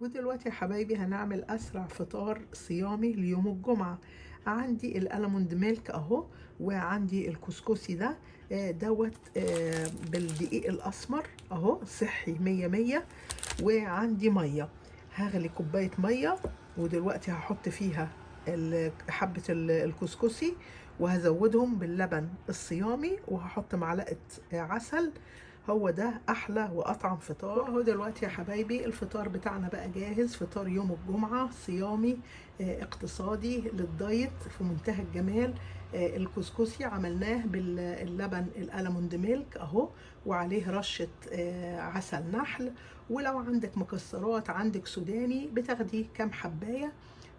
ودلوقتي يا حبايبي هنعمل أسرع فطار صيامي ليوم الجمعة. عندي الألموند ميلك أهو، وعندي الكسكسي ده دوت بالدقيق الأسمر أهو، صحي مية مية. وعندي مية، هغلي كوباية مية، ودلوقتي هحط فيها حبة الكسكسي، وهزودهم باللبن الصيامي، وهحط معلقة عسل. هو ده احلى واطعم فطار. وهو دلوقتي يا حبايبي الفطار بتاعنا بقى جاهز، فطار يوم الجمعة صيامي اقتصادي للدايت في منتهى الجمال. الكسكسي عملناه باللبن الألموند ميلك اهو، وعليه رشة عسل نحل. ولو عندك مكسرات، عندك سوداني، بتاخدي كام حباية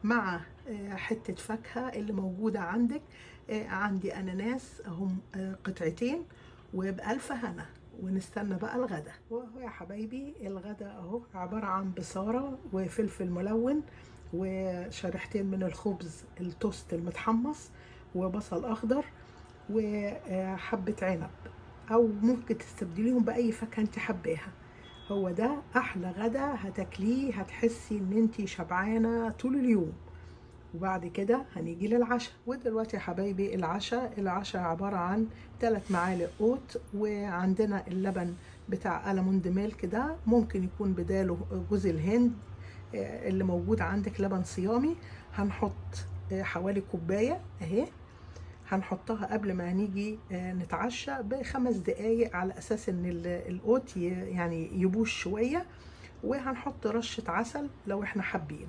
مع حتة فاكهة اللي موجودة عندك. عندي أناناس هم قطعتين، وبألف هنا. ونستنى بقى الغدا. وهو يا حبايبي الغدا اهو عبارة عن بصارة وفلفل ملون، وشريحتين من الخبز التوست المتحمص، وبصل اخضر، وحبة عنب، او ممكن تستبدليهم باي فاكهة انت حباها. هو ده احلى غدا هتاكليه، هتحسي ان انت شبعانة طول اليوم. وبعد كده هنيجي للعشاء. ودلوقتي يا حبايبي العشاء عبارة عن 3 معالق قوت، وعندنا اللبن بتاع ألموند ميلك ده، ممكن يكون بداله جوز الهند اللي موجود عندك، لبن صيامي. هنحط حوالي كوباية اهي، هنحطها قبل ما هنيجي نتعشى ب5 دقايق، على اساس ان القوت يعني يبوش شوية. وهنحط رشة عسل لو احنا حابين.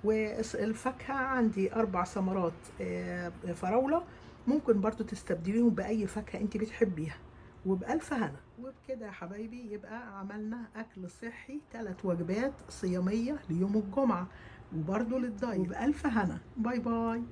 والفاكهة عندي 4 ثمرات فراولة، ممكن برضو تستبدليهم بأي فاكهة انت بتحبيها. وبألف هنا. وبكده يا حبايبي يبقى عملنا أكل صحي، 3 وجبات صيامية ليوم الجمعة، وبرضو للدايت، وبألف هنا. باي باي.